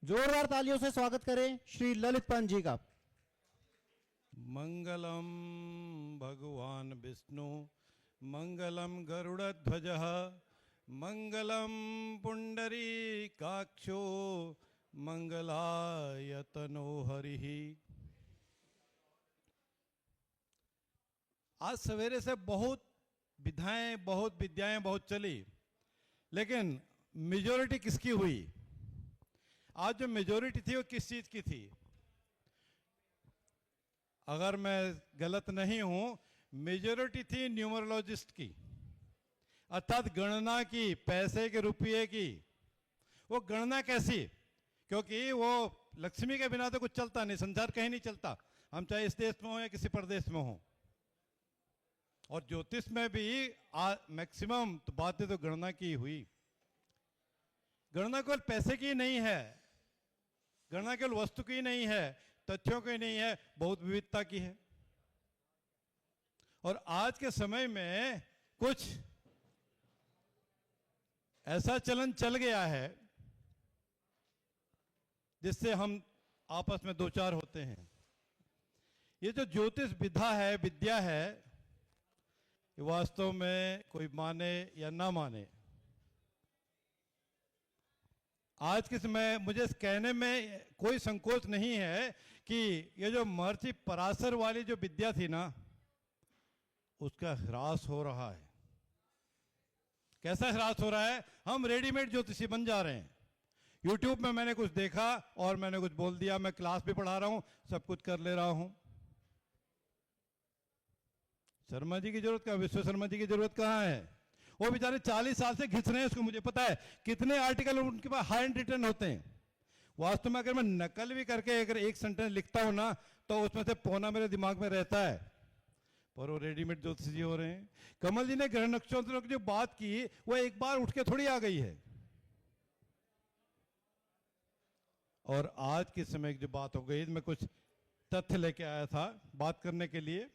जोरदार तालियों से स्वागत करें श्री ललित पंत जी का। मंगलम भगवान विष्णु, मंगलम गरुड़ध्वजः, मंगलम पुंडरीकाक्षो, मंगलाय तनो हरिः। आज सवेरे से बहुत विधाएं, बहुत विद्याएं बहुत चली, लेकिन मेजॉरिटी किसकी हुई? आज जो मेजॉरिटी थी वो किस चीज की थी? अगर मैं गलत नहीं हूं, मेजॉरिटी थी न्यूमरोलॉजिस्ट की, अर्थात गणना की, पैसे के रुपये की। वो गणना कैसी? क्योंकि वो लक्ष्मी के बिना तो कुछ चलता नहीं, संसार कहीं नहीं चलता, हम चाहे इस देश में हो या किसी प्रदेश में हो। और ज्योतिष में भी मैक्सिमम तो बातें तो गणना की हुई। गणना केवल पैसे की नहीं है, गणना केवल वस्तु की नहीं है, तथ्यों की नहीं है, बहुत विविधता की है। और आज के समय में कुछ ऐसा चलन चल गया है जिससे हम आपस में दो चार होते हैं। ये जो ज्योतिष विधा है, विद्या है, ये वास्तव में कोई माने या ना माने, आज के समय मुझे कहने में कोई संकोच नहीं है कि ये जो महर्षि पराशर वाली जो विद्या थी ना, उसका ह्रास हो रहा है। कैसा ह्रास हो रहा है? हम रेडीमेड ज्योतिषी बन जा रहे हैं। यूट्यूब में मैंने कुछ देखा और मैंने कुछ बोल दिया, मैं क्लास भी पढ़ा रहा हूं, सब कुछ कर ले रहा हूं। शर्मा जी की जरूरत कहां? विश्व शर्मा जी की जरूरत कहां है? वो बेचारे 40 साल से घिस रहे हैं उसको। मुझे पता है कितने आर्टिकल उनके पास हैंड रिटन होते हैं। वास्तव में अगर मैं नकल भी करके अगर एक सेंटेंस लिखता हूं ना, तो उसमें से पौना मेरे दिमाग में रहता है, पर वो रेडीमेड ज्योतिषी हो रहे हैं। कमल जी ने ग्रह नक्षत्रों की जो बात की, वो एक बार उठ के थोड़ी आ गई है। और आज के समय की जो बात हो गई, मैं कुछ तथ्य लेके आया था बात करने के लिए।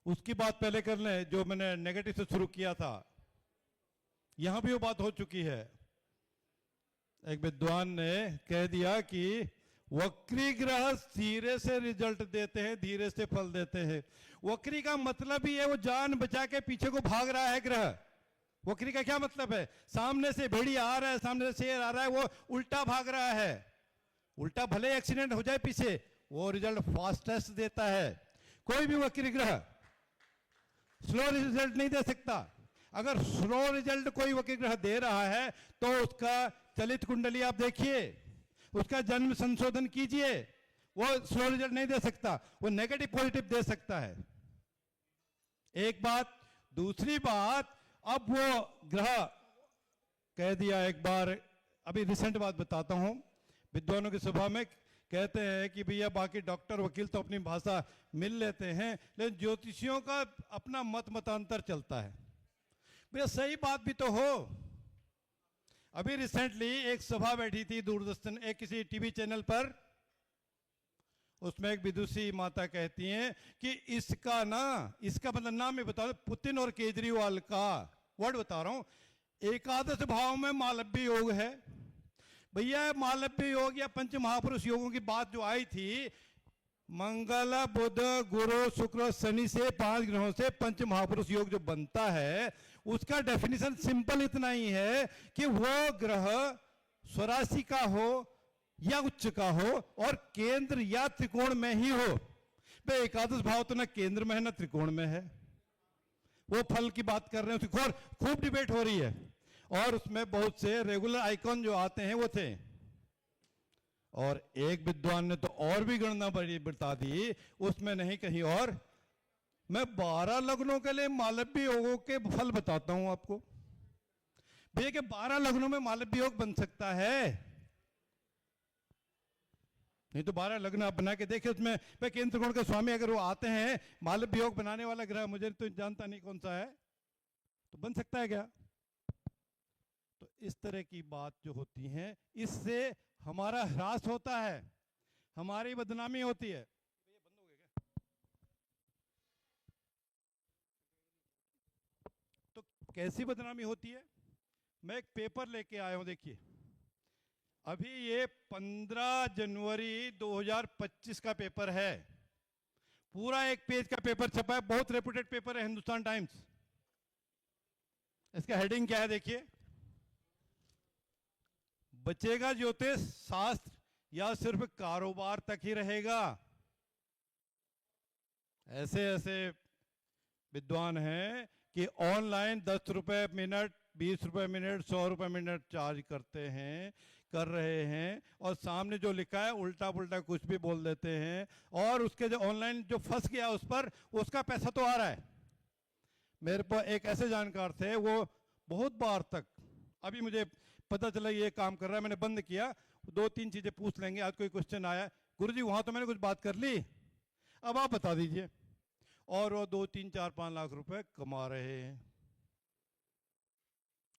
उसकी बात पहले कर लें जो मैंने नेगेटिव से शुरू किया था। यहां भी वो बात हो चुकी है। एक विद्वान ने कह दिया कि वक्री ग्रह धीरे से रिजल्ट देते हैं, धीरे से फल देते हैं। वक्री का मतलब ही है वो जान बचा के पीछे को भाग रहा है ग्रह। वक्री का क्या मतलब है? सामने से भेड़िया आ रहा है, सामने से शेर आ रहा है, वो उल्टा भाग रहा है। उल्टा भले एक्सीडेंट हो जाए पीछे, वो रिजल्ट फास्टेस्ट देता है। कोई भी वक्री ग्रह स्लो रिजल्ट नहीं दे सकता। अगर स्लो रिजल्ट कोई वक्री ग्रह दे रहा है तो उसका चलित कुंडली आप देखिए, उसका जन्म संशोधन कीजिए, वो स्लो रिजल्ट नहीं दे सकता, वो नेगेटिव पॉजिटिव दे सकता है। एक बात। दूसरी बात, अब वो ग्रह कह दिया एक बार, अभी रिसेंट बात बताता हूं। विद्वानों की सभा में कहते हैं कि भैया बाकी डॉक्टर वकील तो अपनी भाषा मिल लेते हैं, लेकिन ज्योतिषियों का अपना मतांतर चलता है। भैया सही बात भी तो हो। अभी रिसेंटली एक सभा बैठी थी दूरदर्शन, एक किसी टीवी चैनल पर। उसमें एक विदुषी माता कहती हैं कि इसका मतलब नाम ही बता दो, पुतिन और केजरीवाल का वर्ड बता रहा हूं, एकादश भाव में मालव्य योग है। भैया मालव्य योग या पंच महापुरुष योगों की बात जो आई थी, मंगल बुध गुरु शुक्र शनि से 5 ग्रहों से पंच महापुरुष योग जो बनता है, उसका डेफिनेशन सिंपल इतना ही है कि वो ग्रह स्वराशि का हो या उच्च का हो और केंद्र या त्रिकोण में ही हो। भाई एकादश भाव तो ना केंद्र में है ना त्रिकोण में है। वो फल की बात कर रहे हैं, खूब डिबेट हो रही है, और उसमें बहुत से रेगुलर आइकॉन जो आते हैं वो थे। और एक विद्वान ने तो और भी गणना बड़ी बता दी, उसमें नहीं कहीं और। मैं 12 लग्नों के लिए मालव्य योगों के फल बताता हूं आपको। भैया कि 12 लग्नों में मालव्य योग बन सकता है? नहीं तो 12 लग्न आप बना के देखिए, उसमें भाई केंद्र त्रिकोण के स्वामी अगर वो आते हैं, मालव्य योग बनाने वाला ग्रह मुझे तो जानता नहीं कौन सा है, तो बन सकता है क्या? तो इस तरह की बात जो होती है, इससे हमारा ह्रास होता है, हमारी बदनामी होती है। ये बंद हो गया क्या? तो कैसी बदनामी होती है? मैं एक पेपर लेके आया हूं, देखिए। अभी ये 15 जनवरी 2025 का पेपर है, पूरा एक पेज का पेपर छपा है, बहुत रेपुटेड पेपर है, हिंदुस्तान टाइम्स। इसका हेडिंग क्या है देखिए, बचेगा ज्योतिष शास्त्र या सिर्फ कारोबार तक ही रहेगा। ऐसे ऐसे विद्वान हैं कि ऑनलाइन 10 रुपए मिनट, 20 रुपए मिनट, 100 रुपए मिनट चार्ज कर रहे हैं, और सामने जो लिखा है उल्टा पुल्टा कुछ भी बोल देते हैं, और उसके जो ऑनलाइन जो फंस गया उस पर, उसका पैसा तो आ रहा है। मेरे पर एक ऐसे जानकार थे, वो बहुत बार तक, अभी मुझे पता चला ये काम कर रहा है, मैंने बंद किया, 2-3 चीजें पूछ लेंगे, आज कोई क्वेश्चन आया, गुरुजी वहां तो मैंने कुछ बात कर ली, अब आप बता दीजिए, और वो 2-3-4-5 लाख रुपए कमा रहे हैं।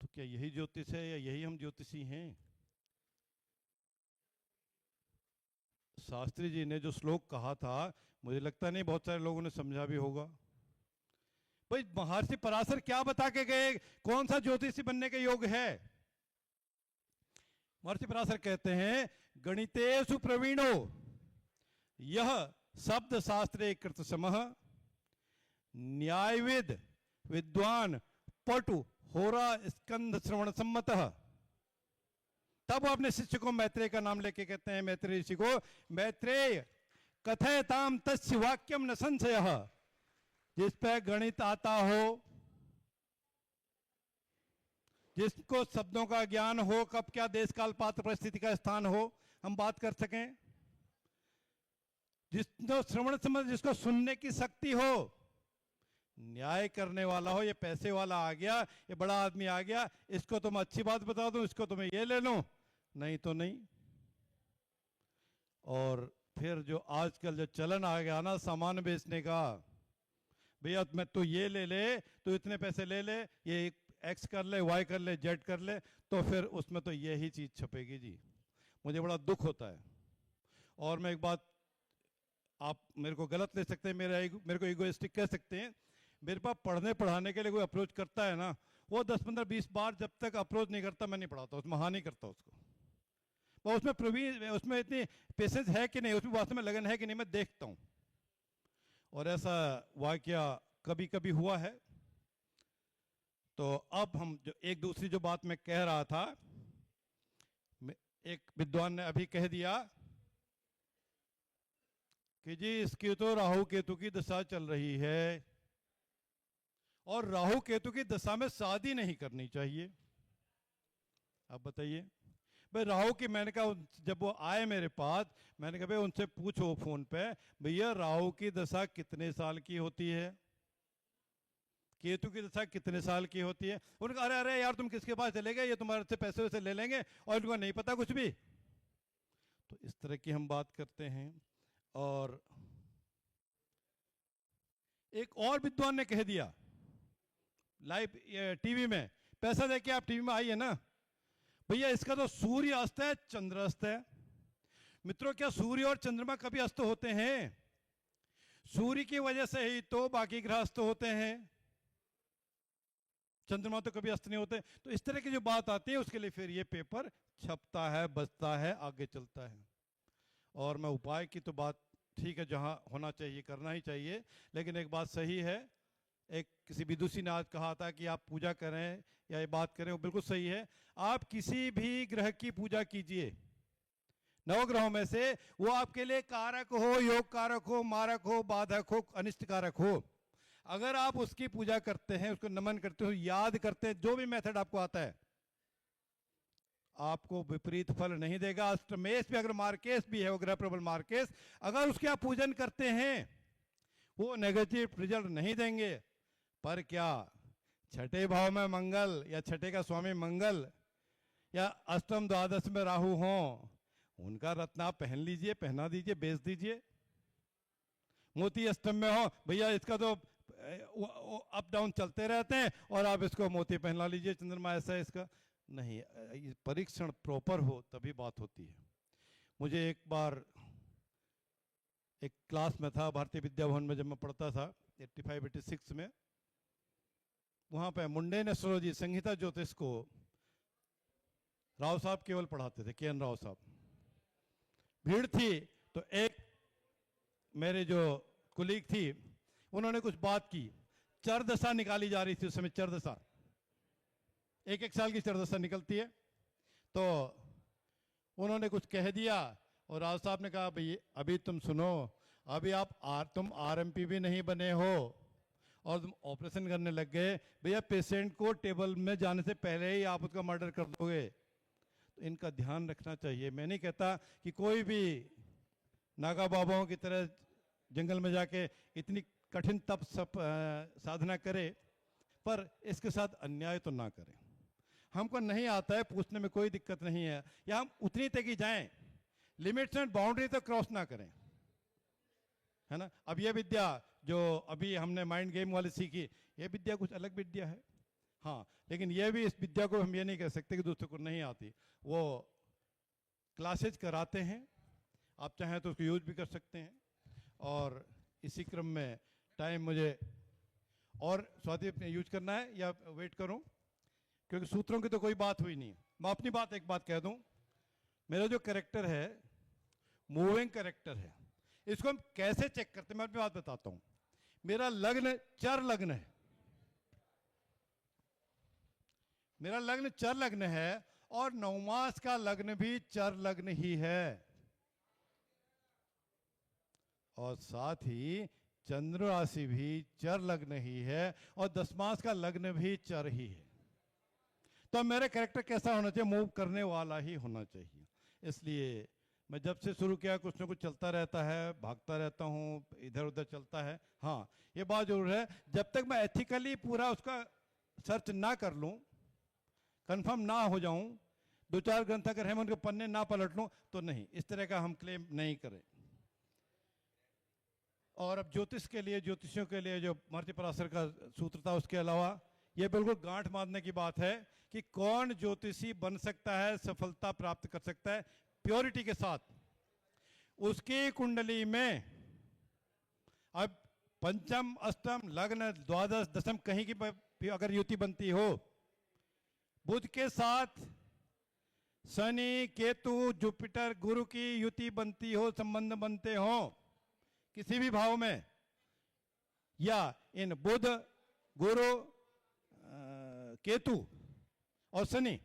तो क्या यही ज्योतिष है, या यही हम ज्योतिषी हैं? शास्त्री जी ने जो श्लोक कहा था, मुझे लगता नहीं बहुत सारे लोगों ने समझा भी होगा। भाई महर्षि पराशर क्या बता के गए, कौन सा ज्योतिषी बनने के योग है? महर्षि पराशर कहते हैं, गणितेषु प्रवीणो यह शब्द शास्त्रे कृत समः न्यायविद विद्वान पटु होरा स्कंद श्रवण सम्मतः। तब वो अपने शिष्य को मैत्रेय का नाम लेके कहते हैं, मैत्रेय ऋषि को, मैत्रेय कथयताम तस्य वाक्यम न संशयः, जिस पे गणित आता हो, जिसको शब्दों का ज्ञान हो, कब क्या देश काल पात्र परिस्थिति का स्थान हो, हम बात कर सकें, जिसको श्रवण समझ, जिसको सुनने की शक्ति हो, न्याय करने वाला हो, ये पैसे वाला आ गया, ये बड़ा आदमी आ गया, इसको तो मैं अच्छी बात बता दूं, इसको तो मैं ये ले लूं, नहीं तो नहीं। और फिर जो आजकल जो चलन आ गया ना सामान बेचने का, भैया मैं तो ये ले ले, तो इतने पैसे ले ले, ये एक्स कर ले, वाई कर ले, जेड कर ले, तो फिर उसमें तो यही चीज छपेगी जी। मुझे बड़ा दुख होता है। और मैं एक बात, आप मेरे को गलत ले सकते हैं, मेरे को इगोइस्टिक कह सकते हैं, मेरे पास पढ़ने पढ़ाने के लिए कोई अप्रोच करता है ना, वो 10-15-20 बार जब तक अप्रोच नहीं करता मैं नहीं पढ़ाता, उसमें हाँ नहीं करता उसको। वो उसमें प्रवीण, उसमें इतनी पेशेंस है कि नहीं, उसमें वास्तव में लगन है कि नहीं, मैं देखता हूँ। और ऐसा वाकया कभी कभी हुआ है। तो अब हम जो एक दूसरी जो बात मैं कह रहा था, एक विद्वान ने अभी कह दिया कि जी इसकी तो राहु केतु की दशा चल रही है, और राहु केतु की दशा में शादी नहीं करनी चाहिए। अब बताइए भाई, राहु की, मैंने कहा जब वो आए मेरे पास, मैंने कहा भाई उनसे पूछो फोन पे, भैया राहु की दशा कितने साल की होती है, केतु की दशा कितने साल की होती है? उन्होंने कहा अरे अरे यार तुम किसके पास चले गए, ये तुम्हारे से पैसे वैसे ले लेंगे, और इनको नहीं पता कुछ भी। तो इस तरह की हम बात करते हैं। और एक और विद्वान ने कह दिया लाइव टीवी में, पैसा देके आप टीवी में आइए ना, भैया इसका तो सूर्य अस्त है, चंद्र अस्त है। मित्रों, क्या सूर्य और चंद्रमा कभी अस्त होते हैं? सूर्य की वजह से ही तो बाकी ग्रह अस्त होते हैं, चंद्रमा तो कभी अस्त नहीं होते। तो इस तरह की जो बात आती है, उसके लिए फिर ये पेपर छपता है, बचता है, आगे चलता है। और मैं उपाय की तो बात ठीक है, जहां होना चाहिए करना ही चाहिए, लेकिन एक बात सही है, एक किसी विदुषी ने आज कहा था कि आप पूजा करें या ये बात करें, वो बिल्कुल सही है। आप किसी भी ग्रह की पूजा कीजिए, नवग्रहों में से, वो आपके लिए कारक हो, योग कारक हो, मारक हो, बाधक हो, अनिष्ट कारक हो, अगर आप उसकी पूजा करते हैं, उसको नमन करते हो, याद करते हैं, जो भी मेथड आपको आता है, आपको विपरीत फल नहीं देगा। अष्टमेश भी अगर मार्केश भी है, वो ग्रह प्रबल मार्केश, अगर उसके आप पूजन करते हैं, वो नेगेटिव रिजल्ट नहीं देंगे। पर क्या छठे भाव में मंगल, या छठे का स्वामी मंगल, या अष्टम द्वादश में राहु हो, उनका रत्न आप पहन लीजिए, पहना दीजिए, बेच दीजिए। मोती अष्टम में हो, भैया इसका तो अप डाउन चलते रहते हैं, और आप इसको मोती पहना लीजिए, चंद्रमा ऐसा है इसका नहीं। परीक्षण प्रॉपर हो तभी बात होती है। मुझे एक बार एक क्लास में था, भारतीय विद्या भवन में जब मैं पढ़ता था 85-86 में, वहां पे मुंडेन एस्ट्रोलॉजी संहिता ज्योतिष को राव साहब केवल पढ़ाते थे, के.एन. राव साहब। भीड़ थी तो एक मेरे जो कुलीग थी उन्होंने कुछ बात की, चरदशा निकाली जा रही थी उस समय, चरदशा 1-1 साल की चरदशा निकलती है। तो उन्होंने कुछ कह दिया और राव साहब ने कहा भाई अभी तुम सुनो, अभी तुम आरएमपी भी नहीं बने हो और तुम ऑपरेशन करने लग गए, भैया पेशेंट को टेबल में जाने से पहले ही आप उसका मर्डर कर दोगे। तो इनका ध्यान रखना चाहिए। मैं नहीं कहता कि कोई भी नागा बाबाओं की तरह जंगल में जाके इतनी कठिन तप साधना करे, पर इसके साथ अन्याय तो ना करें। हमको नहीं आता है, पूछने में कोई दिक्कत नहीं है, या हम उतनी तक ही जाएं, लिमिट्स एंड बाउंड्री तो क्रॉस ना करें, है ना। अब ये विद्या जो अभी हमने माइंड गेम वाली सीखी, ये विद्या कुछ अलग विद्या है, हाँ, लेकिन ये भी, इस विद्या को हम ये नहीं कह सकते कि दूसरे को नहीं आती। वो क्लासेज कराते हैं, आप चाहें तो उसको यूज भी कर सकते हैं। और इसी क्रम में टाइम मुझे और स्वाति अपने यूज करना है या वेट करूं, क्योंकि सूत्रों की तो कोई बात हुई नहीं। मैं अपनी बात एक बात कह दूं, मेरा जो कैरेक्टर है मूविंग कैरेक्टर है, इसको हम कैसे चेक करते हैं मैं अपनी बात बताता हूं। मेरा लग्न चर लग्न है, मेरा लग्न चर लग्न है और नवमास का लग्न भी चर लग्न ही है, और साथ ही चंद्र राशि भी चर लग्न ही है और 10 मास का लग्न भी चर ही है। तो मेरा कैरेक्टर कैसा होना चाहिए? मूव करने वाला ही होना चाहिए। इसलिए मैं जब से शुरू किया कुछ ना कुछ चलता रहता है, भागता रहता हूँ, इधर उधर चलता है। हाँ, ये बात जरूर है, जब तक मैं एथिकली पूरा उसका सर्च ना कर लूँ, कंफर्म ना हो जाऊं, 2-4 ग्रंथ अगर है मैं उनके पन्ने ना पलट लूं तो नहीं, इस तरह का हम क्लेम नहीं करें। और अब ज्योतिष के लिए, ज्योतिषियों के लिए जो महर्षि पराशर का सूत्र था, उसके अलावा ये बिल्कुल गांठ बांधने की बात है कि कौन ज्योतिषी बन सकता है, सफलता प्राप्त कर सकता है प्योरिटी के साथ। उसकी कुंडली में अब पंचम, अष्टम, लग्न, द्वादश, दशम कहीं की अगर युति बनती हो, बुध के साथ शनि, केतु, जुपिटर, गुरु की युति बनती हो, संबंध बनते हो किसी भी भाव में, या इन बुध, गुरु, केतु और शनि,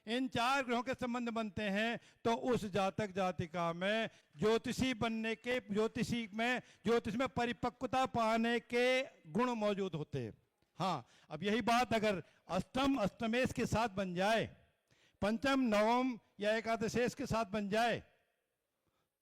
इन 4 ग्रहों के संबंध बनते हैं, तो उस जातक जातिका में ज्योतिषी बनने के, ज्योतिष में परिपक्वता पाने के गुण मौजूद होते हैं। हाँ, अब यही बात अगर अष्टम, अष्टमेश के साथ बन जाए, पंचम, नवम या एकादशेश के साथ बन जाए,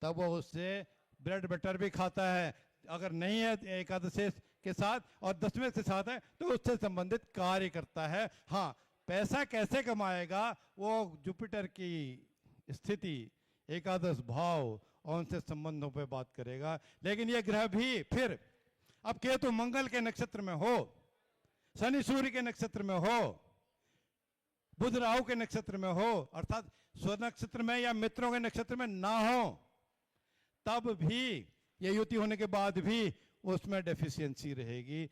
तब वो उससे ब्रेड बटर भी खाता है। अगर नहीं है एकादशेश के साथ और दशमेश के साथ है तो उससे संबंधित कार्य करता है। हाँ, पैसा कैसे कमाएगा वो जुपिटर की स्थिति, एकादश भाव और उनसे संबंधों पे बात करेगा। लेकिन ये ग्रह भी फिर, अब केतु मंगल के नक्षत्र में हो, शनि सूर्य के नक्षत्र में हो, बुध राहु के नक्षत्र में हो, अर्थात स्व नक्षत्र में या मित्रों के नक्षत्र में ना हो, तब भी ये युति होने के बाद भी उसमें डेफिशिएंसी रहेगी।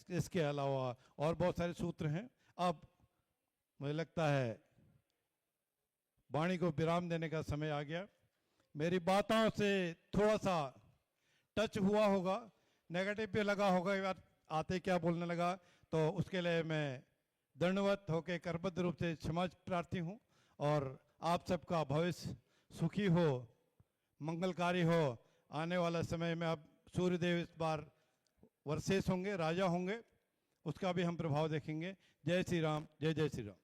इसके अलावा और बहुत सारे सूत्र हैं। अब मुझे लगता है वाणी को विराम देने का समय आ गया। मेरी बातों से थोड़ा सा टच हुआ होगा, नेगेटिव पे लगा होगा, यार आते क्या बोलने लगा, तो उसके लिए मैं दंडवत होकर करबद्ध रूप से क्षमा प्रार्थी हूँ। और आप सबका भविष्य सुखी हो, मंगलकारी हो। आने वाला समय में अब सूर्यदेव इस बार वर्षेश होंगे, राजा होंगे, उसका भी हम प्रभाव देखेंगे। जय श्री राम, जय जय श्री राम।